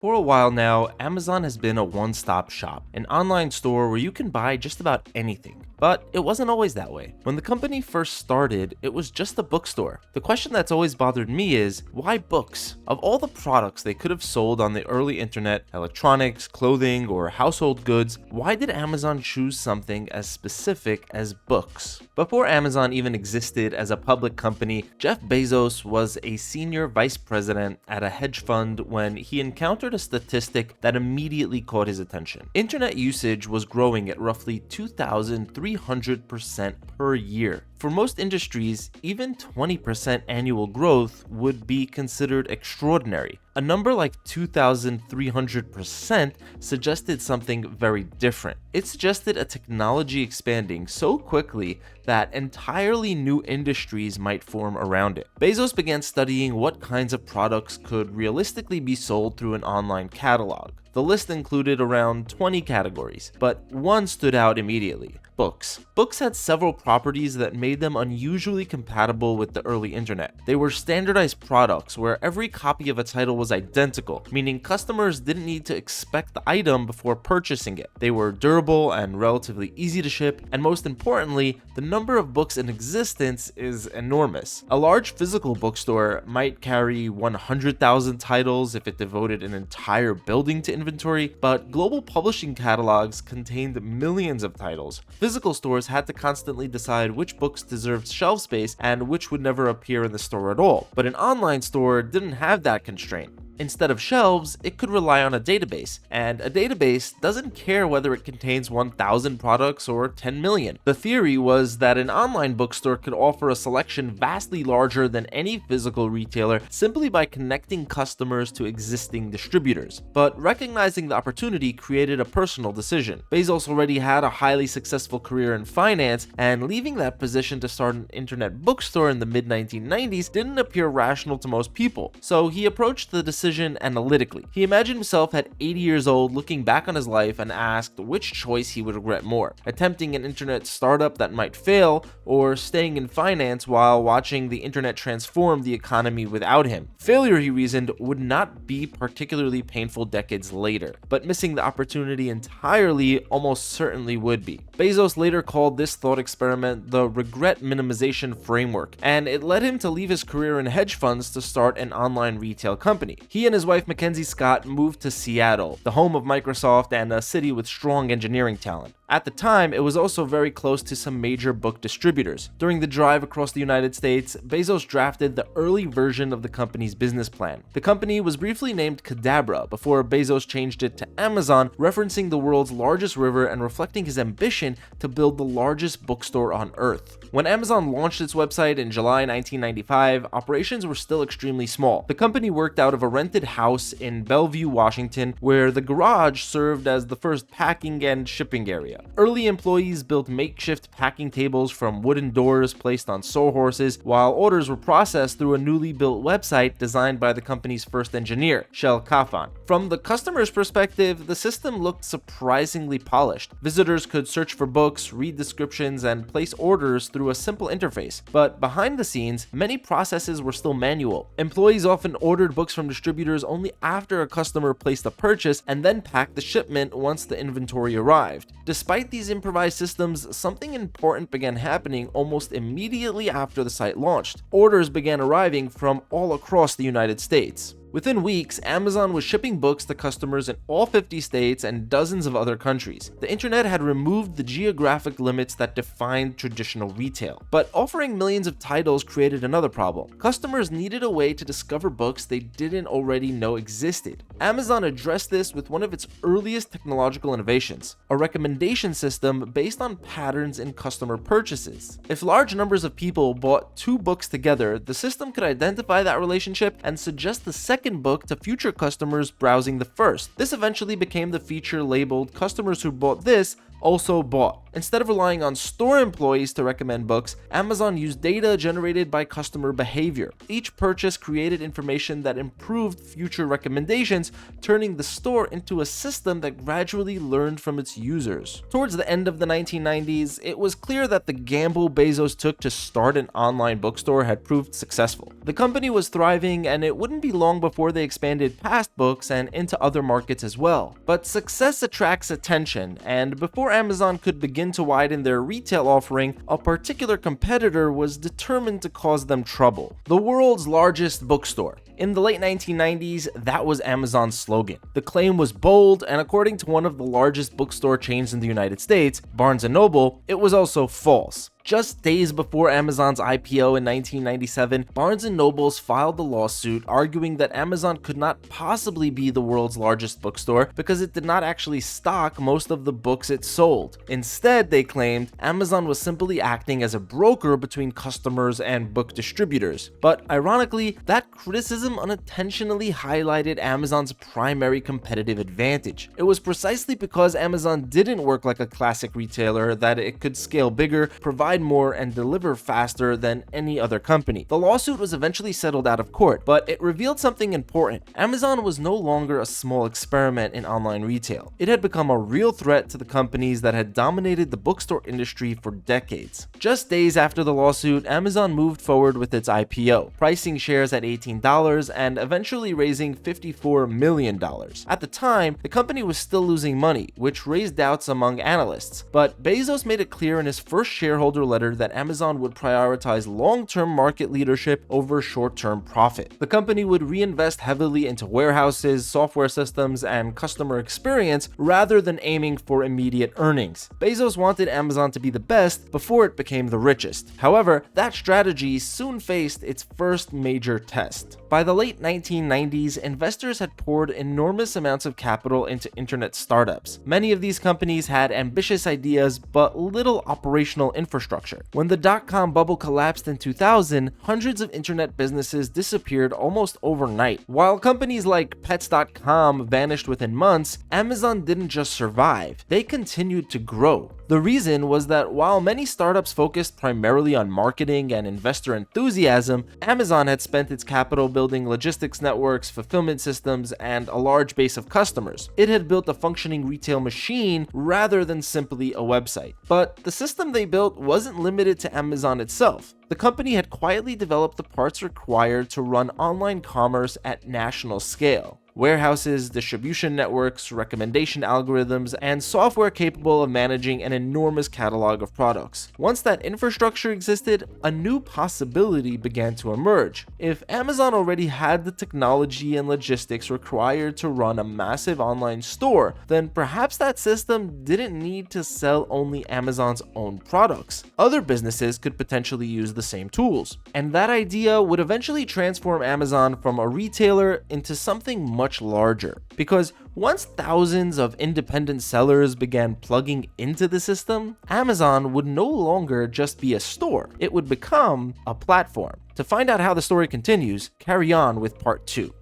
For a while now, Amazon has been a one-stop shop, an online store where you can buy just about anything. But it wasn't always that way. When the company first started, it was just a bookstore. The question that's always bothered me is, why books? Of all the products they could have sold on the early internet, electronics, clothing, or household goods, why did Amazon choose something as specific as books? Before Amazon even existed as a public company, Jeff Bezos was a senior vice president at a hedge fund when he encountered a statistic that immediately caught his attention. Internet usage was growing at roughly 2,300% per year. For most industries, even 20% annual growth would be considered extraordinary. A number like 2,300% suggested something very different. It suggested a technology expanding so quickly that entirely new industries might form around it. Bezos began studying what kinds of products could realistically be sold through an online catalog. The list included around 20 categories, but one stood out immediately: books. Books had several properties that made them unusually compatible with the early internet. They were standardized products where every copy of a title was identical, meaning customers didn't need to expect the item before purchasing it. They were durable and relatively easy to ship, and most importantly, the number of books in existence is enormous. A large physical bookstore might carry 100,000 titles if it devoted an entire building to inventory, but global publishing catalogs contained millions of titles. Physical stores had to constantly decide which books deserved shelf space and which would never appear in the store at all. But an online store didn't have that constraint. Instead of shelves, it could rely on a database, and a database doesn't care whether it contains 1,000 products or 10 million. The theory was that an online bookstore could offer a selection vastly larger than any physical retailer simply by connecting customers to existing distributors. But recognizing the opportunity created a personal decision. Bezos already had a highly successful career in finance, and leaving that position to start an internet bookstore in the mid-1990s didn't appear rational to most people, so he approached the decision analytically. He imagined himself at 80 years old looking back on his life and asked which choice he would regret more: attempting an internet startup that might fail, or staying in finance while watching the internet transform the economy without him. Failure, he reasoned, would not be particularly painful decades later, but missing the opportunity entirely almost certainly would be. Bezos later called this thought experiment the regret minimization framework, and it led him to leave his career in hedge funds to start an online retail company. He and his wife Mackenzie Scott moved to Seattle, the home of Microsoft and a city with strong engineering talent. At the time, it was also very close to some major book distributors. During the drive across the United States, Bezos drafted the early version of the company's business plan. The company was briefly named Cadabra before Bezos changed it to Amazon, referencing the world's largest river and reflecting his ambition to build the largest bookstore on Earth. When Amazon launched its website in July 1995, operations were still extremely small. The company worked out of a rented house in Bellevue, Washington, where the garage served as the first packing and shipping area. Early employees built makeshift packing tables from wooden doors placed on sawhorses, while orders were processed through a newly built website designed by the company's first engineer, Shel Kafan. From the customer's perspective, the system looked surprisingly polished. Visitors could search for books, read descriptions, and place orders through a simple interface. But behind the scenes, many processes were still manual. Employees often ordered books from distributors only after a customer placed a purchase and then packed the shipment once the inventory arrived. Despite these improvised systems, something important began happening almost immediately after the site launched. Orders began arriving from all across the United States. Within weeks, Amazon was shipping books to customers in all 50 states and dozens of other countries. The internet had removed the geographic limits that defined traditional retail. But offering millions of titles created another problem. Customers needed a way to discover books they didn't already know existed. Amazon addressed this with one of its earliest technological innovations, a recommendation system based on patterns in customer purchases. If large numbers of people bought two books together, the system could identify that relationship and suggest the second book to future customers browsing the first. This eventually became the feature labeled "Customers who bought this also bought. Instead of relying on store employees to recommend books, Amazon used data generated by customer behavior. Each purchase created information that improved future recommendations, turning the store into a system that gradually learned from its users. Towards the end of the 1990s, it was clear that the gamble Bezos took to start an online bookstore had proved successful. The company was thriving, and it wouldn't be long before they expanded past books and into other markets as well. But success attracts attention, and before Amazon could begin to widen their retail offering, a particular competitor was determined to cause them trouble: the world's largest bookstore. In the late 1990s, that was Amazon's slogan. The claim was bold, and according to one of the largest bookstore chains in the United States, Barnes & Noble, it was also false. Just days before Amazon's IPO in 1997, Barnes & Noble filed the lawsuit arguing that Amazon could not possibly be the world's largest bookstore because it did not actually stock most of the books it sold. Instead, they claimed, Amazon was simply acting as a broker between customers and book distributors. But ironically, that criticism unintentionally highlighted Amazon's primary competitive advantage. It was precisely because Amazon didn't work like a classic retailer that it could scale bigger, provide more, and deliver faster than any other company. The lawsuit was eventually settled out of court, but it revealed something important. Amazon was no longer a small experiment in online retail. It had become a real threat to the companies that had dominated the bookstore industry for decades. Just days after the lawsuit, Amazon moved forward with its IPO, pricing shares at $18 and eventually raising $54 million. At the time, the company was still losing money, which raised doubts among analysts, but Bezos made it clear in his first shareholder letter that Amazon would prioritize long-term market leadership over short-term profit. The company would reinvest heavily into warehouses, software systems, and customer experience rather than aiming for immediate earnings. Bezos wanted Amazon to be the best before it became the richest. However, that strategy soon faced its first major test. By the late 1990s, investors had poured enormous amounts of capital into internet startups. Many of these companies had ambitious ideas but little operational infrastructure. When the dot-com bubble collapsed in 2000, hundreds of internet businesses disappeared almost overnight. While companies like Pets.com vanished within months, Amazon didn't just survive, they continued to grow. The reason was that while many startups focused primarily on marketing and investor enthusiasm, Amazon had spent its capital building logistics networks, fulfillment systems, and a large base of customers. It had built a functioning retail machine rather than simply a website. But the system they built wasn't limited to Amazon itself. The company had quietly developed the parts required to run online commerce at national scale: warehouses, distribution networks, recommendation algorithms, and software capable of managing an enormous catalog of products. Once that infrastructure existed, a new possibility began to emerge. If Amazon already had the technology and logistics required to run a massive online store, then perhaps that system didn't need to sell only Amazon's own products. Other businesses could potentially use the same tools. And that idea would eventually transform Amazon from a retailer into something much larger. Because once thousands of independent sellers began plugging into the system, Amazon would no longer just be a store. It would become a platform. To find out how the story continues, carry on with part 2.